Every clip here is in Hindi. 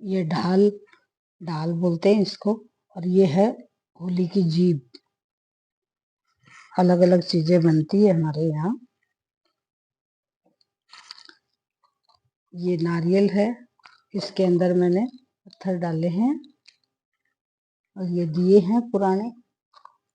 ये ढाल ढाल बोलते हैं इसको। और ये है होली की जीभ। अलग अलग चीजें बनती है हमारे यहाँ। ये नारियल है, इसके अंदर मैंने पत्थर डाले हैं। और ये दिए हैं पुराने,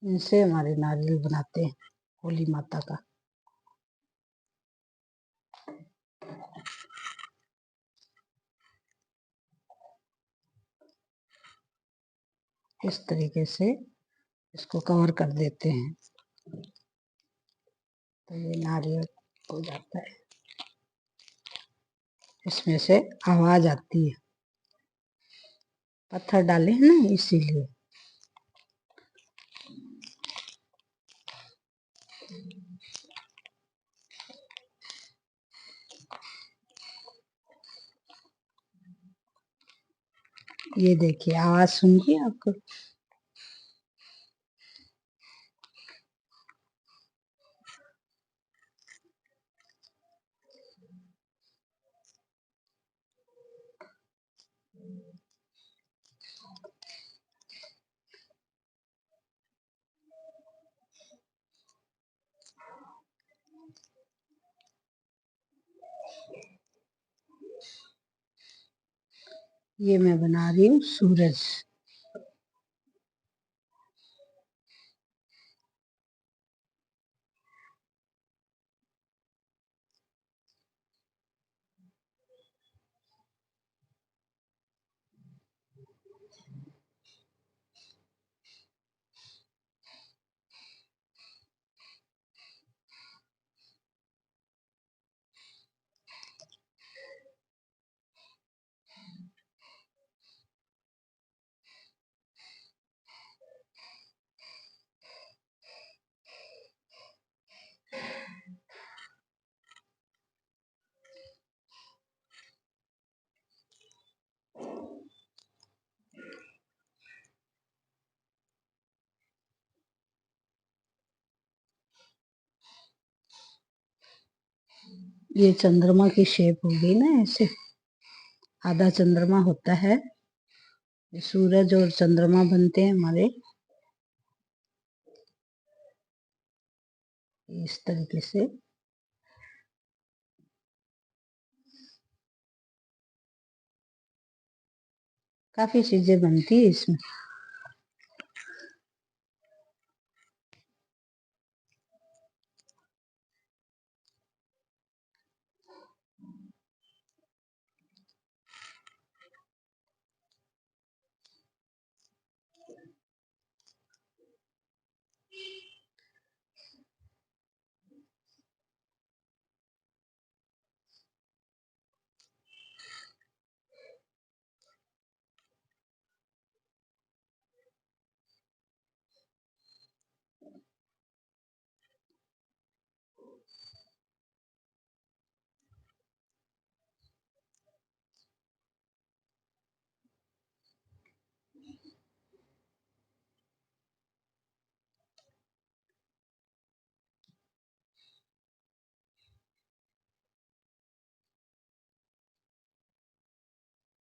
इनसे हमारे नारियल बनाते हैं होली माता का। इस तरीके से इसको कवर कर देते हैं तो ये नारियल हो जाता है। इसमें से आवाज आती है, पत्थर डाले हैं ना इसीलिए। ये देखिए आवाज सुनिए आपको। ये मैं बना रही हूँ सूरज। ये चंद्रमा की शेप हो गई ना ऐसे, आधा चंद्रमा होता है। ये सूरज और चंद्रमा बनते हैं हमारे इस तरीके से। काफी चीजें बनती है इसमें।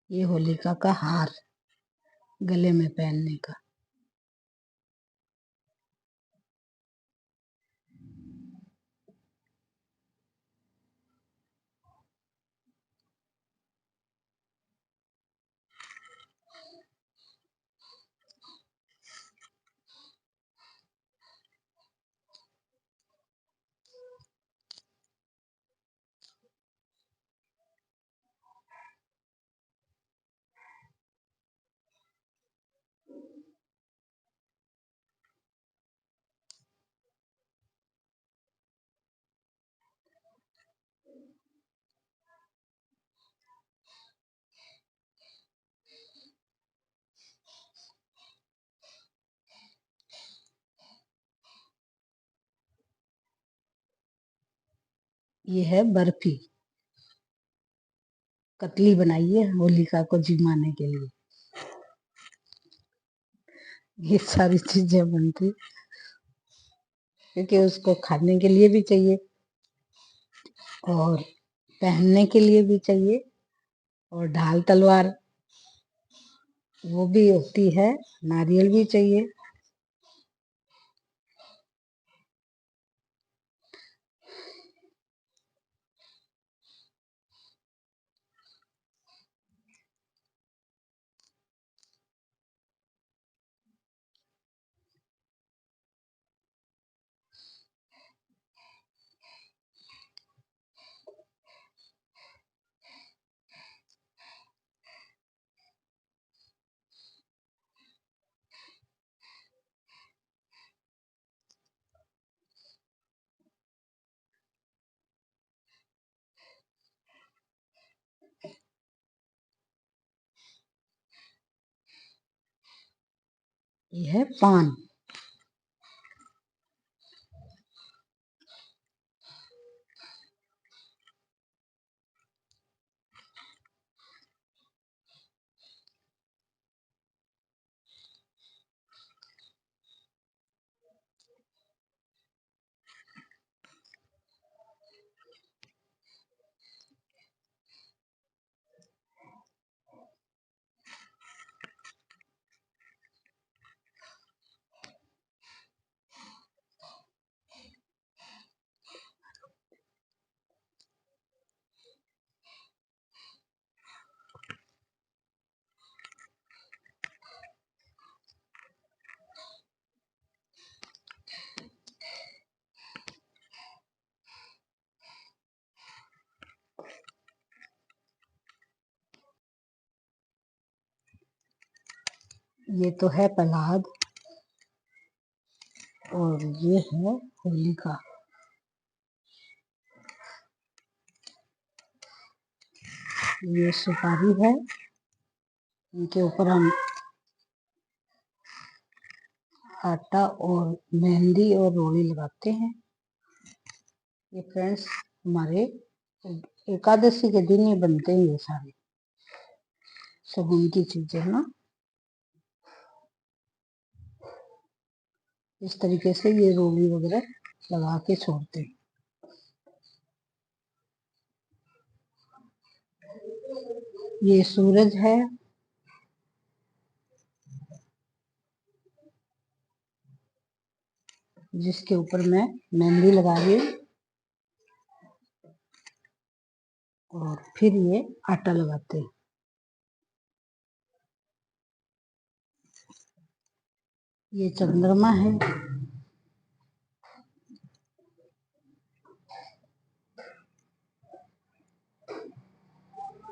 ये होलिका का हार, गले में पहनने का। ये है बर्फी, कतली बनाई है होलिका को जिमाने के लिए। ये सारी चीजें बनती क्योंकि उसको खाने के लिए भी चाहिए और पहनने के लिए भी चाहिए और ढाल तलवार वो भी होती है, नारियल भी चाहिए। ये है पान। ये तो है प्रहलाद और ये है होलिका। ये सुपारी है, इनके ऊपर हम आटा और मेहंदी और रोली लगाते हैं। ये फ्रेंड्स हमारे एकादशी के दिन ही बनते हैं ये सारे शगुन की चीजें ना। इस तरीके से ये रोली वगैरह लगा के छोड़ते हैं। ये सूरज है, जिसके ऊपर मैं मेहंदी लगा रही हूँ और फिर ये आटा लगाते हैं। ये चंद्रमा है,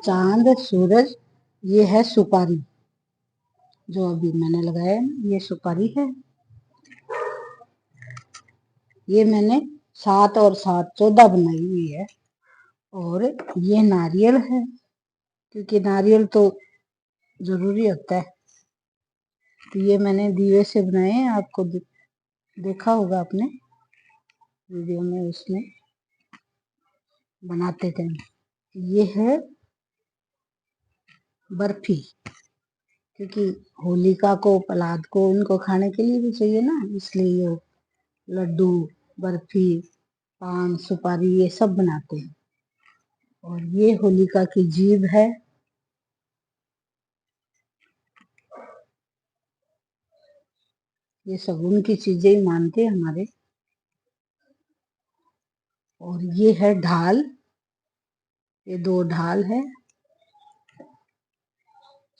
चांद, सूरज। ये है सुपारी, जो अभी मैंने लगाया है ना, ये सुपारी है। ये मैंने 7 और 7 14 बनाई हुई है। और ये नारियल है, क्योंकि नारियल तो जरूरी होता है। तो ये मैंने दीवे से बनाए हैं, आपको देखा होगा आपने वीडियो में, उसमें बनाते थे। ये है बर्फी, क्योंकि होलिका को प्रहलाद को उनको खाने के लिए भी चाहिए ना, इसलिए ये लड्डू, बर्फी, पान, सुपारी ये सब बनाते हैं। और ये होलिका की जीभ है। ये शगुन की चीजें ही मानते हैं हमारे। और ये है ढाल, ये 2 ढाल है,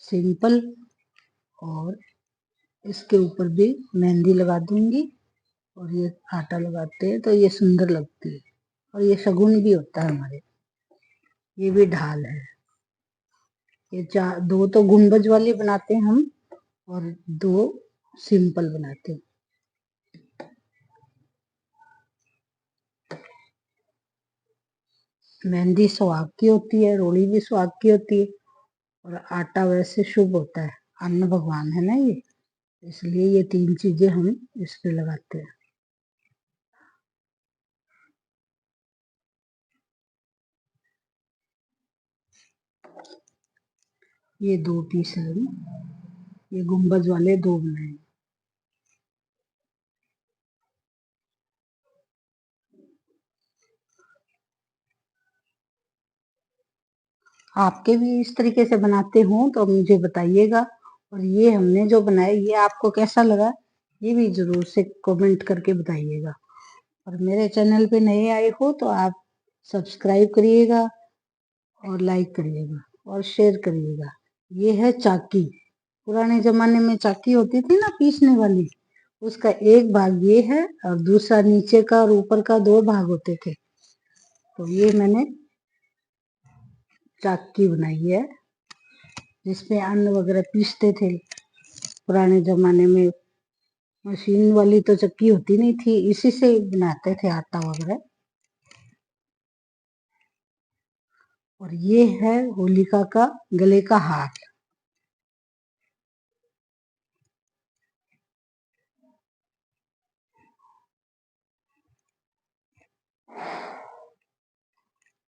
सिंपल। और इसके ऊपर भी मेहंदी लगा दूंगी और ये आटा लगाते हैं तो ये सुंदर लगती है। और ये शगुन भी होता है हमारे। ये भी ढाल है। ये 2 तो गुंबज वाली बनाते हैं हम और 2 सिंपल बनाते हैं। मेहंदी सुहाग की होती है, रोली भी सुहाग की होती है और आटा वैसे शुभ होता है, अन्न भगवान है ना ये, इसलिए ये 3 चीजें हम इस पे लगाते हैं। ये 2 पीस है, ये गुंबज वाले 2 बनाए। आपके भी इस तरीके से बनाते हो तो मुझे बताइएगा और ये हमने जो बनाया ये आपको कैसा लगा ये भी जरूर से कमेंट करके बताइएगा। और मेरे चैनल पे नए आए हो तो आप सब्सक्राइब करिएगा और लाइक करिएगा और शेयर करिएगा। ये है चाकी। पुराने जमाने में चाकी होती थी ना पीसने वाली, उसका एक भाग ये है और दूसरा नीचे का और ऊपर का दो भाग होते थे। तो ये मैंने चाकी बनाई है जिसमें अन्न वगैरह पीसते थे। पुराने जमाने में मशीन वाली तो चक्की होती नहीं थी, इसी से बनाते थे आटा वगैरह। और ये है होलिका का गले का हार।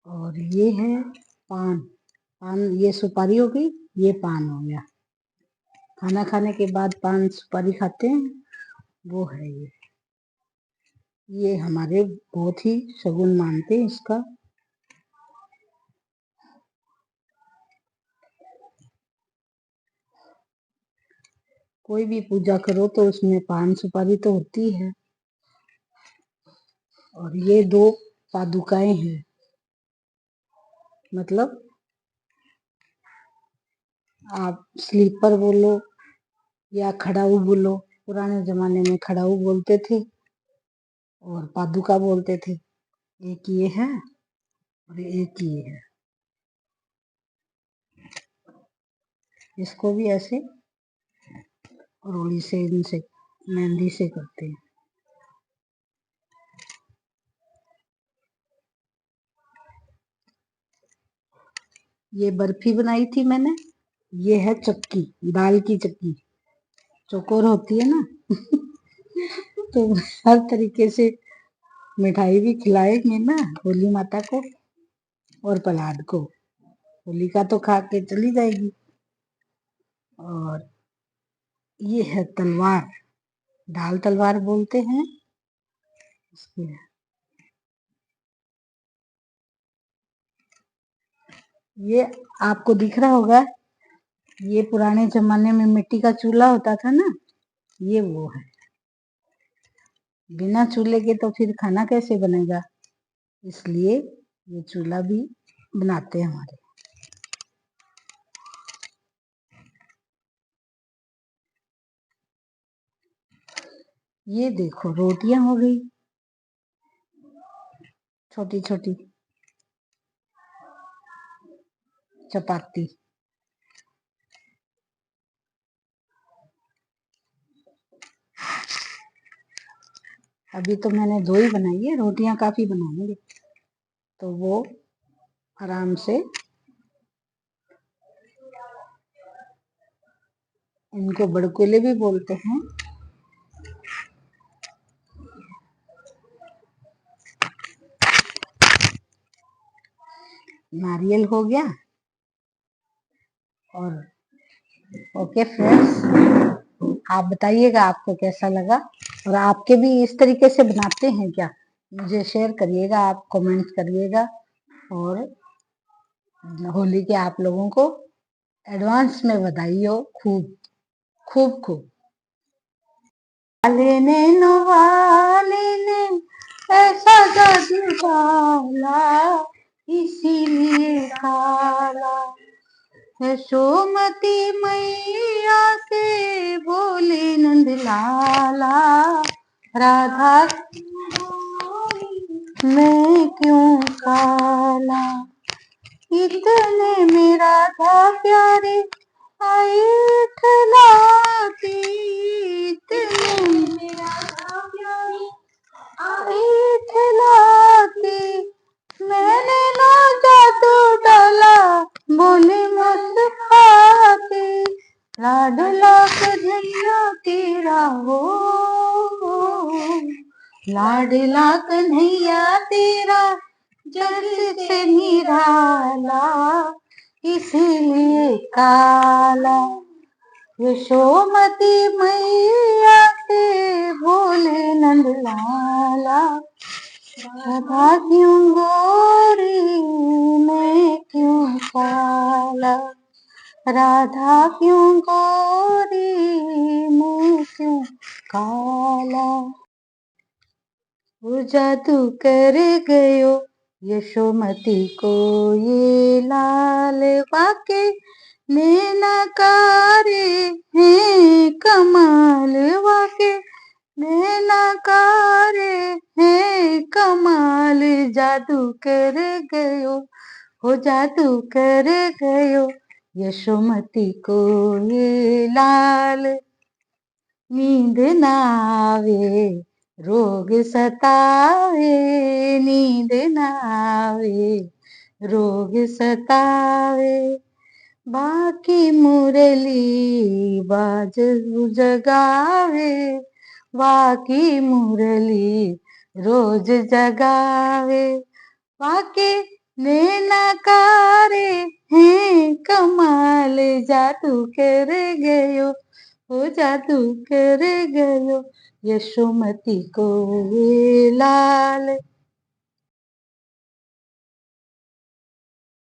और ये है पान। पान ये सुपारी हो गई, ये पान हो गया। खाना खाने के बाद पान सुपारी खाते हैं, वो है ये हमारे बहुत ही शगुन मानते हैं इसका। कोई भी पूजा करो तो उसमें पान सुपारी तो होती है। और ये दो पादुकाएं हैं, मतलब आप स्लीपर बोलो या खड़ाऊ बोलो। पुराने जमाने में खड़ाऊ बोलते थे और पादुका बोलते थे। एक ये है और एक ये है। इसको भी ऐसे रोली से इनसे मेहंदी से करते हैं। ये बर्फी बनाई थी मैंने। ये है चक्की, दाल की चक्की, चौकोर होती है ना तो हर तरीके से मिठाई भी खिलाएंगे ना होली माता को और प्रहलाद को। होलिका तो खा के चली जाएगी। और ये है तलवार, ढाल तलवार बोलते हैं इसकी। ये आपको दिख रहा होगा, ये पुराने जमाने में मिट्टी का चूल्हा होता था ना, ये वो है। बिना चूल्हे के तो फिर खाना कैसे बनेगा, इसलिए ये चूल्हा भी बनाते हैं हमारे। ये देखो रोटियां हो गई छोटी छोटी, चपाती। अभी तो मैंने दो ही बनाई है, रोटियां काफी बनाएंगे तो वो आराम से। इनको बड़कुले भी बोलते हैं। नारियल हो गया। और ओके फ्रेंड्स, आप बताइएगा आपको कैसा लगा और आपके भी इस तरीके से बनाते हैं क्या, मुझे शेयर करिएगा, आप कमेंट करिएगा। और होली के आप लोगों को एडवांस में बधाई हो, खूब खूब खूब। वाले ने ऐसा जादू डाला, इसीलिए काला यशोमती मैया से बोले नंद लाला, राधा मैं क्यों काला, इतने में राधा प्यारे आई ठलाती, इतने में राधा प्यारे आई ठलाती, मैंने ना जादू डाला बोले मत खाते, लाडला कन्हैया तेरा हो, लाडला कन्हैया तेरा जग से निराला, इसीलिए काला यशोमती मैया से बोले नंद लाला, राधा क्यों गोरी मैं क्यों काला। राधा क्यों गोरी मैं क्यों काला, वो जादू कर गयो यशोमती को ये लाल, वाके नैनाकारे हैं कमाल, वाके नैनाकारे हैं कमाल, जादू कर गयो हो जादू कर गयो यशोमती को ये लाल। नींद ना आवे रोग सतावे, नींद ना आवे रोग सतावे, बाकी मुरली बाज जगावे, बाकी मुरली रोज जगावे, वाके नैनाकारे हैं कमाल, जादू कर गयो हो जादू कर गयो यशोमती को ये लाल।